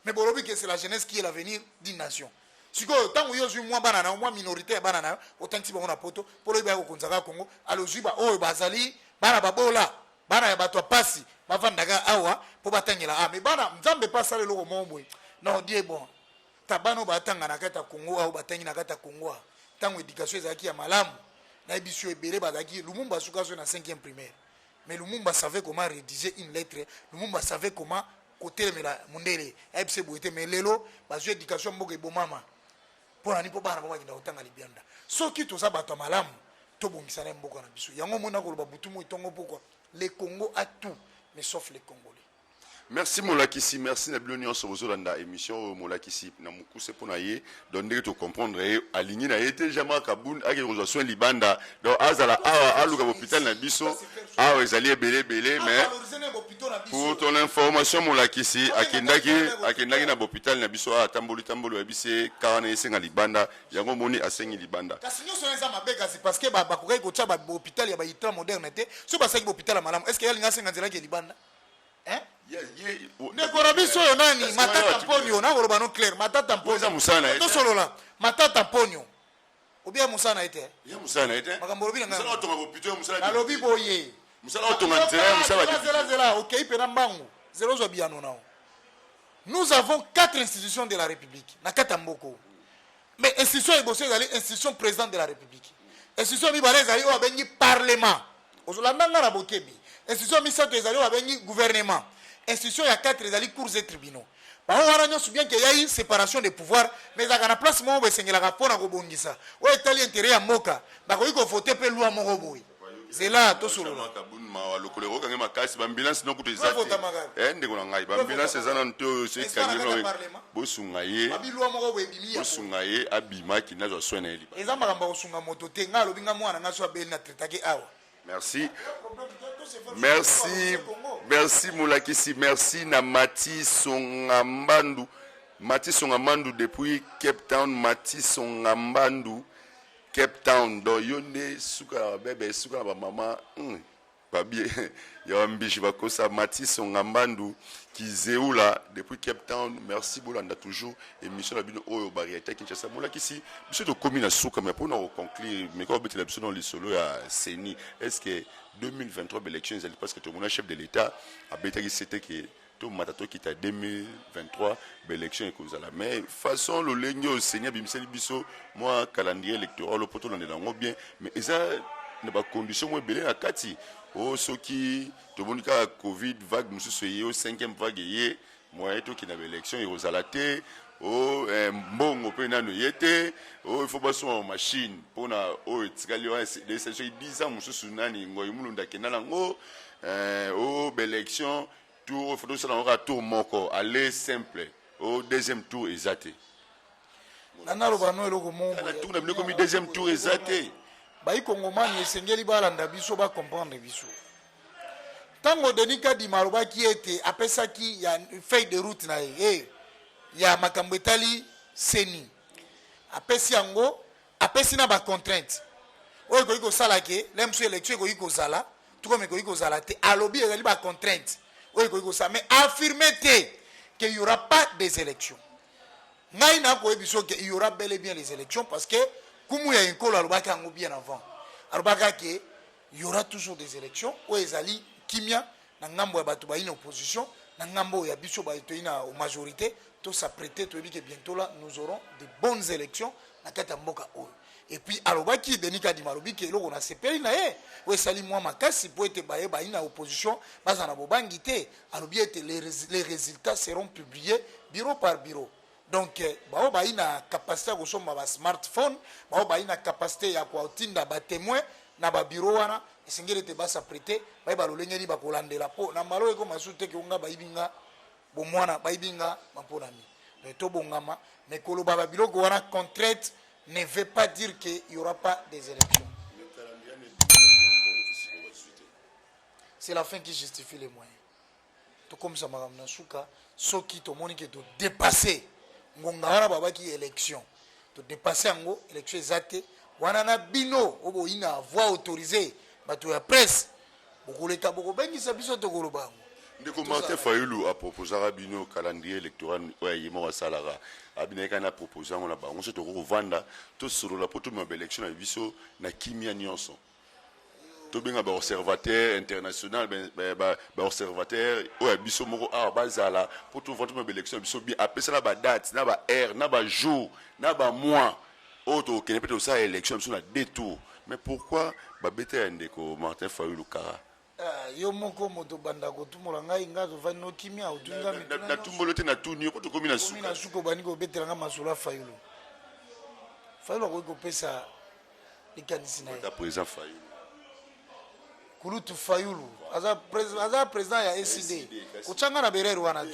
mais bolobi que c'est la jeunesse qui est l'avenir d'une nation sikoyo ntango yo ozwi mwa bana na yo mwa minorité ya bana na yo otangisi bango na poto mpo loyebi ya kokonzaka kongo alozwi baoyo bazali bana babola bana ya bato ya pasi bavandaka awa mpo batangela me bana nzambe mpe asala eloko moko boye non die bon ta bana oyo batanga na kati ya kongo awo batangi na kati ya kongo a ntango éducation ezalaki ya malamu nayebi biso ebele bazalaki lumumba asuka azwi na 5e primaire mais lumumba savait comment rédiger une lettre lumumba savait comment kotelemela mundele ayebi se boye te mais lelo bazwi éducation mboka ebomama mpo nani mpo bana bakenda kotanga libianda soki toza bato ya malamu tobongisa na mboka na biso yango mona koloba butu mo itongo pokwa le Congo a tout mais sauf les Congolais. Merci Molakisi, merci na biloni onso bozolanda émission Molakisi na mukuse pona ye donc ndenge to comprendre aligné na été jamais kabun ake rezo soin libanda donc azala awa aluka hôpital na biso awa ezali belé mais pour ton information Molakisi akendaki na hôpital na biso atamboli yebise kana esenga libanda yango moni asengi libanda kasi nyoso eza mabeka c'est parce que bakokai kocha ba hôpital ya ba itra moderne te so basaki hôpital malamu est-ce que yalinga senga nzela ke libanda hein nekora biso yo nani matata mponio na koloba no clair matata mponio musana to solola matata mponio obia musana ete ya musana ete makambo lobi musana otonga hôpital musana alobi boye musana otonga nzela musana zela OK pena mbangu zelo zo biano nao nous avons 4 institutions de la République na kata mboko mais institution ebosso ezali institution président de la République institution mibale ezali o abengi parlement ozolanda ngana bokebi institution misato ezali o abengi gouvernement institution ya 4 ezali cours et tribunaux bango wana nyonso bien que yai séparation des pouvoirs mais ezalaka na place moko boesengelaka mpona kobongisa oyo etali intérêt ya mboka bakoki kovote mpe lwa moko boye zela tosolola lokolo okange makasi bambulance no kutu ezati ndeko na ngai bambulance eza na nto sekangelo bosunga ye babilwa moko boye bimi bosunga ye abimaki nazwa soin na ye liba eza makambo kosunga moto te nga alobi nga mwana nga so abeli na traitaki awa. Merci. Merci Molakisi, merci na Mati Songambandu. Mati Songambandu depuis Cape Town, Mati Songambandu, Cape Town. Do yonde suka bebe suka ba mama. Babie ya mbishi bakosa Mati Songambandu Kizeula depuis Cape Town. Merci Bolanda toujours émission la bino oyo bariété Kinshasa Molakisi. Monsieur de commune suka mais pour nous conclure mais quand betela biso dans les solo ya Seni est-ce que 2023 élections elle parce que tout le monde chef de l'état a betaki c'était que tout matato qui ta 2023 élection ekozala mais façon le lenyo Seigneur bimseli biso moi calendrier électoral le poto landela ngo bien mais eza ne ba condition mo belé na kati o soki to bonika covid vague mususu ye o 5e vague ye moi to ki na élection ekozala te o mbongo pe nano yete o il faut pas son machine pona o etikali wa des sessions 10 ans mususu nani ngoy mulunda kenala ngo o élection tour faut ça on tour moko aller simple au deuxième tour exacté nana lo bano eloko mongo la tour na bino comme deuxième tour exacté bayi kongomani esengeli balanda biso ba comprendre biso tango denika di maroba ki ete apesaki ya feuille de route na ye ya makambo etali Seni apesi yango apesi na ba contrainte oyo ko sala ke lemsu élection ko ikozala tukome ko ikozala te alobi ezali ba contrainte oyo ko sala mais affirmer te qu'il y aura pas des élections ngai na ko ebiso que il y aura bel et bien les élections parce que kumu ya inkolo alobaka ngo bien avant alobaka ke il y aura toujours des élections oyo ezali kimia na ngambo ya bato ba ina opposition na ngambo ya biso ba ina majorité tout s'apprêter to que bientôt là nous aurons de bonnes élections na kata mboka oyo et puis alobaki denika di malobi ke loko na sepeli na ye we sali moi makasi po ete baye ba ina opposition baza na bobangi te alobi ete les résultats seront publiés bureau par bureau donc bao ba ina capacité ko somba ba smartphone bao ba ina capacité ya ko tinda ba témoin na ba bureau wana esengeli te ba s'apprêter ba ba lolengeli ba kolandela po na malo eko masute ke unga ba ibinga bomwana ba ibinga maponami to bongama mais koloba ba biloko wana contrainte ne veut pas dire qu'il n'y aura pas des élections. C'est la fin qui justifie les moyens. Tout comme ça, Mme Nasuka, ceux qui te montrent que tu dépasses, ngongara babaki élection, tu dépasses en élection exacte, wanana bino, obo ina voix autorisée, batu ya presse, bokoleka bokobengi sa biso to kolobango. ndeko Martin Fayulu a proposé à bino calendrier électoral ouais yimo wa salara abina kana proposé on ba on se to vanda to solo la poto ma élection na biso na kimia nyonso to benga ba observateur international ba observateur ouais biso moko a bazala poto vendre ma élection biso bien apesa na ba date na ba heure na ba jour na ba mois auto kene peut ça élection biso na détour mais pourquoi ba bete ndeko Martin Fayulu kara yo moko moto banda kotumola ngai ngazo vani no kimia utunga mituna na tumbolo te na tuni ko to komi na suka mina suko bani ko betela nga masula Fayulu ko kopesa likanisi na ta président Fayulu kulutu Fayulu aza président ya SID kochanga na berero wana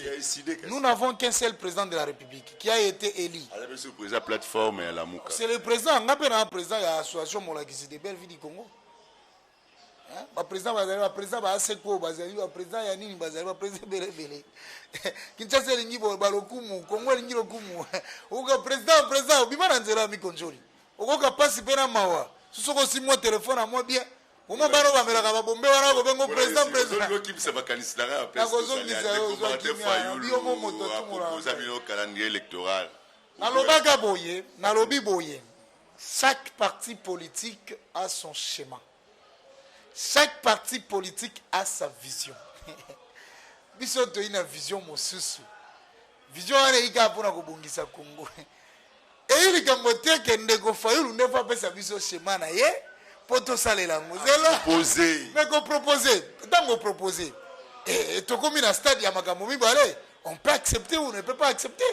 nous n'avons qu'un seul président de la République qui a été élu c'est le président plateforme ya la muka c'est le président ngape na président ya association molakisi de belle vie du Congo. Le président va président va seko bazali va président ya nini bazali va président belebele Kinshasa lingi bo balokumu Congo lingi lokumu uka président bimana nzela mikonjoli ukoka pasi pena mawa susoko simo téléphone à moi bien Uma baro ba melaka ba bombe wana ko bengo président ko kimisa bakanisi na ga président Fayulu mo moto tumura za bino calendrier électoral nalobaka boye nalobi boye chaque parti politique a son schéma. Chaque parti politique a sa vision. Biso to ina vision mosusu. Vision wana ika pona kobongisa Congo. Et il kambote ke ndeko Fayulu ne fa pesa biso schéma na ye poto salela ngozela proposer. Mais ko proposer, dango proposer. Et to komi na stade ya makambo mibale, on peut accepter ou on ne peut pas accepter.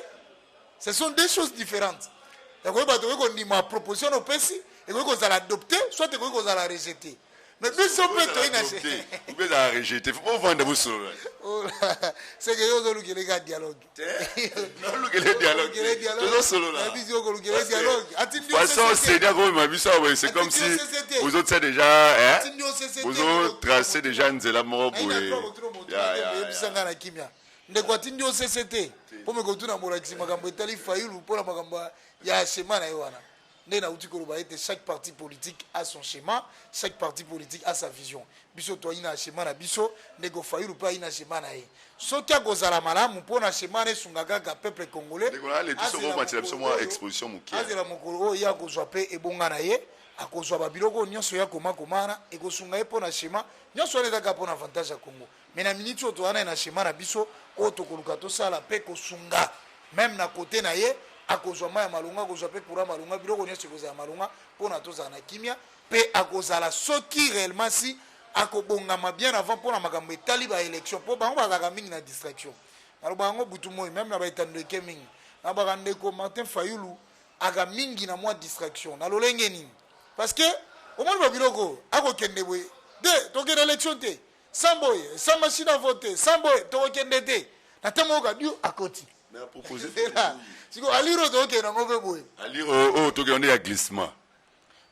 Ce sont deux choses différentes. Et ko ba to ko ndima proposition au pesi et ko za l'adopter soit ko za la rejeter. Mais biso peut acheter. Vous pouvez la rejeter. Faut pas vendre vous solo. C'est que yo zo le dialogue. Non, le dialogue. Toujours solo là. Biso ko le dialogue. Façon c'est d'accord ma biso c'est comme si vous autres c'est déjà vous autres tracé déjà nzela moko boye. Ya bisanga na kimia. Ndeko atindi o CCT. Po me kotuna molakisi makambo etali Fayulu pour la makambo ya schéma na yo wana. Chaque parti politique a son schéma, chaque parti politique a sa vision. Biso to ina schéma na biso, nego Fayulu pa ina schéma na ye. Soki akozala malamu pona schéma ne sungaka ka peuple congolais. Nego la biso ko matela biso mo exposition mukia. Azela mokolo o ya kozwa pe ebonga na ye, akozwa ba biloko nyonso ya koma komana e kosunga ye pona schéma, nyonso ne kaka pona avantage ya Congo. Mais na minute to wana na schéma na biso o to koluka to sala pe kosunga même na côté na ye. Akozwa maya malunga akozwa pe kura malunga biloko nyonso ekozala malunga mpona tozala na kimia pe akozala soki réellement si akobongama bien avant mpona makambo etali ba élection mpo bango bazalaka mingi na distraction naloba yango butu moi même na baetando eke mingi nalobaka ndeko Martin Fayulu aka mingi na mwa distraction na lolenge nini parce que omoni babiloko akokende boye de tokende élection te sans boye sans machine à voter sans boye tokokende te na ntango oyoka dio akoti. Mais à proposer si ko aliro to ke na ngove boy aliro to ke on ya glissement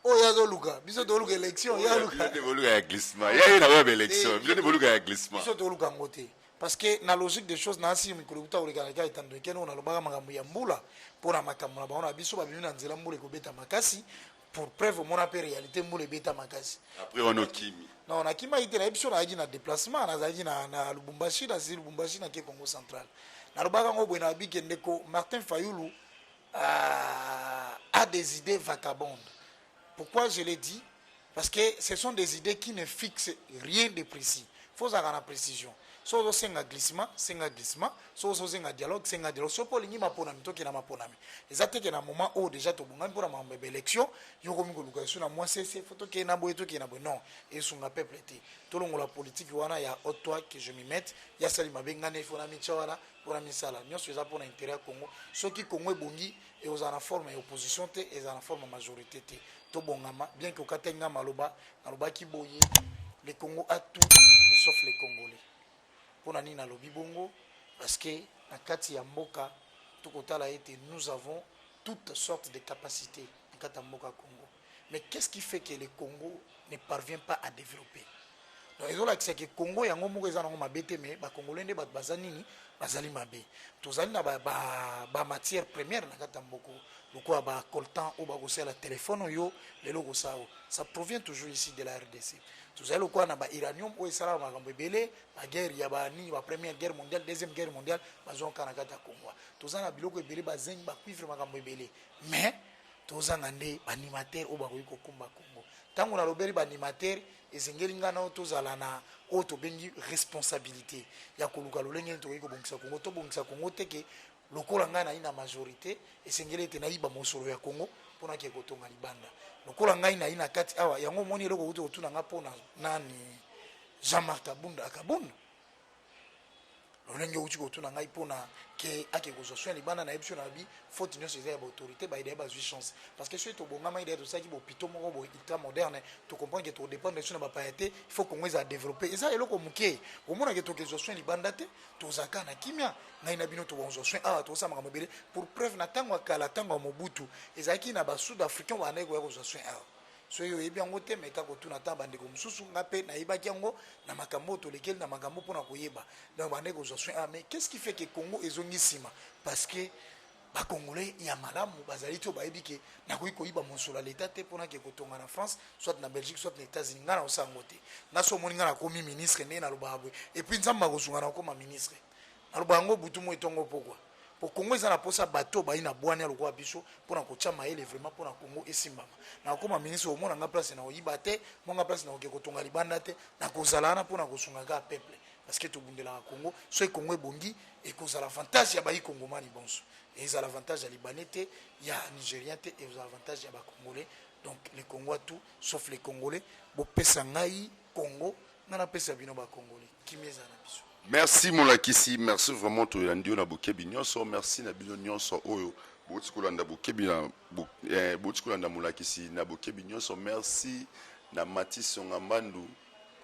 ya zo luka biso to luka élection ya luka de voluka ya glissement ya na ba élection biso de voluka ya glissement biso to luka ngote parce que na logique des choses na si mikolo kuta oleka na ka etando ke no na lobaka makambo ya mbula pona makambo na baona biso ba bimi na nzela mbula ko beta makasi pour preuve mona pe réalité mbula beta makasi après on okimi non na kima ite na biso na aji na déplacement na zaji na Lubumbashi na ke Congo central. Martin Fayulu a des idées vagabondes. Pourquoi je l'ai dit? Parce que ce sont des idées qui ne fixent rien de précis. Il faut avoir la précision. So c'est un glissement, so c'est un dialogue, c'est un dialogue. So pour l'ingi maponami, to kena maponami. Exactement que na moment où déjà to bunga pour la mambe élection, yo komi ko lukaso na moi c'est photo kena boy to kena boy non. Et son peuple était. Tout le monde la politique wana ya toi que je m'y mette, ya sali mabengane fo na michawala pour la misala. Nyo so za pour l'intérêt Congo. So qui Congo bongi et aux en forme opposition te et en forme majorité te. To bongama bien que katenga maloba ki boye. Le Congo a tout mais sauf les Congolais. Pour nani na lobi bongo parce que na kati ya mboka tokotala ete nous avons toutes sortes de capacités na kati ya mboka Congo. Mais qu'est-ce qui fait que le Congo ne parvient pas à développer? donc ezolakisa ke Congo yango moko eza nango mabe te mais bakongolais nde bato baza nini bazali mabe tozali na bamatière première na kati ya mboko lokola bacoltan oyo bakosala telefone oyo lelo kosala ça provient toujours ici de la RDC tozali lokola na bairanium oyo esalaka makambo ebele baguerre ya banini première guerre mondiale deuxième guerre mondiale bazwaka na kati ya Congo toza na biloko ebele bazengi bacuivre makambo ebele mais tozanga nde baanimatere oyo bakoki kokumba Congo ntango nalobeli baanimatere ezengeli nga na oyo tozala na oyo tobengi responsabilité ya koluka lolenge nini tokoki kobongisa Congo tobongisa Congo teke lokola ngai nayi na majorité esengeli ete nayiba mosolo ya Congo mpona ke kotonga libanda lokola ngai nayi na kati awa yango omoni eloko kuti kotuna nga mpona nani Jean-Marc Kabunda akabunda lolenge uti kotuna ngai mpona ke ake kozwa soin libanda na biso na bi faute nyonso eza ya baautorité baide bazwi chance parce que soki tobongama ide tosalaki bopito moko boye ultra moderne tocomprendre ke todépendre so na bapaya te il faut kongo eza développé eza eloko moke omonake tokezwa soin libanda te tozalaka na kimia ngai na bino tokozwa soin awa tokosala makambo ebele pour preuve na ntango ya kala ntango ya mobutu ezalaki na basud africain bandaki koya kozwa soin awa soki oyebi yango te meka kotuna ta bandeko mosusu nga mpe nayebaki yango na makambo oyo tolekeli na makambo mpona koyeba donc bandeko kozwa soin mais qu'est-ce qui fait que Congo ezongi nsima parce que bakongolais ya malamu bazali ti oyo bayebi ke nakoki koyiba mosolo ya leta te mpona ke kotonga na France soit na Belgique soit na États-Unis ngai na osala yango te nga so omoni ngai nakomi ministre ndenge nalobaka boye epuis nzambe akosunga na okoma ministre nalobaka yango butu mo etongo pokwa po Congo eza na posa bato bayi na bwani ya lokola biso mpona kotya mayele vraiment mpona Congo esimbama nakokoma ministre omona nga place na oyiba te monga place na oke kotonga libanda te nakozala wana mpona kosunga ka peuple parce que tobundelaka Congo soki Congo ebongi ekozala avantage ya bayi kongomani bonso ezala avantage ya libanais te ya nigérien te ezala avantage ya bakongolais donc les Congois tout sauf les Congolais bopesa ngai Congo nga napesa bino bakongolais kimi eza na biso. Merci Molakisi, merci vraiment to yandio na bokebi nyonso, merci na bino nyonso oyo boti kolanda bokebi na boti kolanda Molakisi na bokebi nyonso, merci na Mati Songambandu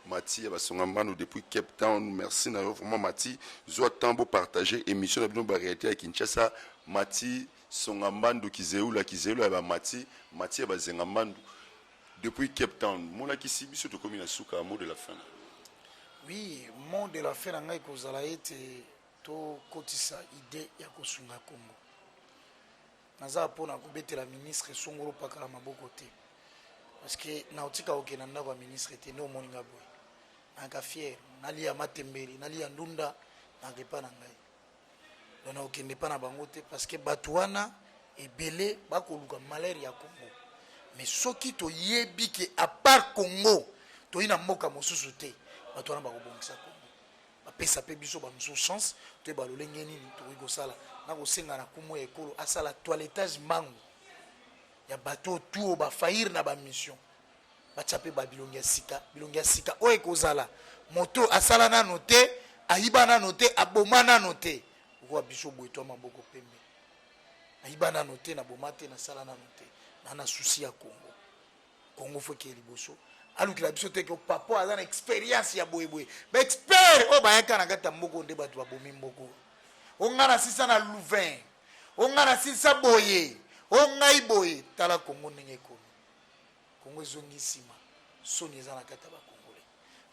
Mati Songambandu depuis Cape Town, merci na vraiment Mati zo tambo partager émission na bino variété à Kinshasa, Mati Songambandu kizeula ba Mati Zengambandu depuis Cape Town. Molakisi biso to komi na suka mot de la fin. Oui, mot de la fin ngai kozala ete to kotisa idée ya kosunga Congo. Naza pona kobetela ministre songolo pakala maboko te. Parce que na otika okena ndako ya ministre te no moninga boy. Nanga fier, nali ya matembeli, nali ya ndunda na kepa na ngai. Dona okende pa na bango te parce que batwana ebele bakoluka malaria ya Congo. Mais soki to yebi ke à part Congo, to ina mboka mosusu te. Bato wana bakobongisa Congo bapesa mpe biso bamosusu chance toyeba lolenge nini tokoki kosala na kosenga na kumu ya ekolo asala toilettage mbangu ya bato tu oyo bafaire na bamission batya mpe babilongi ya sika oyo ekozala moto asala nano te ayiba nano te aboma nano te okoya biso boye twa maboko pembe nayiba nano te naboma te nasala nano te na susi ya Congo foki ya liboso alukila biso te ke papa aza na expérience ya boye ba expert oyo bayaka na kati ya mboko nde bato babomi mboko onga na sisa na louvain onga na sisa boye ongai boye tala Congo ndenge ekomi Congo ezongi nsima soni eza na kati ya bakongolais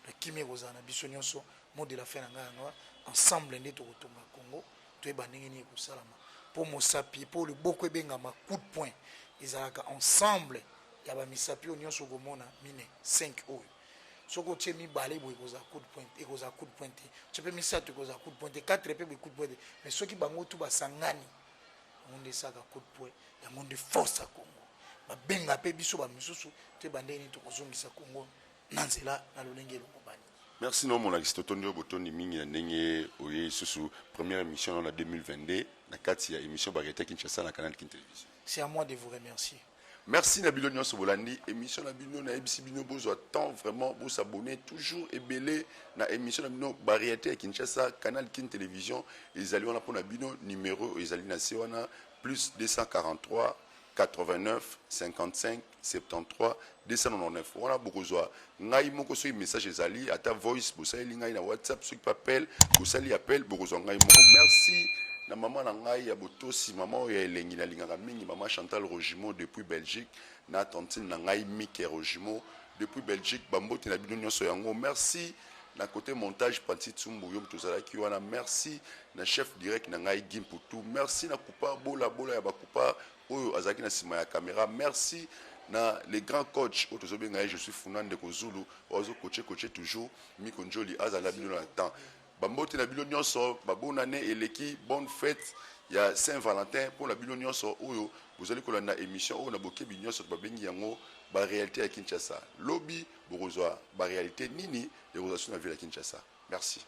to kimi ekozala na biso nyonso mot de la fin na ngai yango ensemble nde tokotonga Congo toyeba ndenge nini ekosalama mpo mosapi mpo liboko ebengama coup de poing ezalaka ensemble ya ba misapi nyonso komona mine 5 oyo soko tie mibale boye koza coup de pointe ekoza coup de pointe tiepe misato ekoza coup de pointe 4 pe coup de pointe mais soki bango tu basangani onde saka coup de pointe ya monde force à Congo babenga pe biso ba misusu te bandeni to kozongisa Congo na nzela na lolenge lokobani. Merci non Molakisi totondio botoni mingi na ndenge oye susu première émission en 2022 na kati ya émission Variété Kinshasa na canal Kin Télévision. C'est à moi de vous remercier. Merci Nabilo Nyonso Bolandi, émission Nabilo na ABC Bino bozo attend vraiment vous s'abonner toujours et belé na émission Nabilo Variété Kinshasa canal Kin Télévision ils allaient on pour Nabilo numéro ils allaient na Sewana plus 243 89 55 73 299 on a beaucoup zoa ngai moko so message ezali ata voice bosali ngai na WhatsApp ceux qui appellent bosali appel beaucoup zo ngai moko merci. Na maman na ngai ya botosi maman ya elengi na lingaka mingi maman Chantal Rogimo depuis Belgique na tontine na ngai Mike Rogimo depuis Belgique bambote na bino nyonso yango merci na côté montage Panti Tsumbu yo tozalaki wana merci na chef direct na ngai Gimputu merci na kupa bola ya bakupa oyo azaki na sima ya caméra merci na les grands coachs oyo tozobenga je suis Funande Kozulu ozo coacher toujours Miko Njoli azala bino na temps bambote na bino nyonso babonane eleki bonne fête ya Saint-Valentin pour la bino nyonso oyo vous allez kolanda émission oyo na bokebi nyonso babengi yango ba réalité à Kinshasa lobby borozwa ba réalité nini les relations na ville à Kinshasa merci.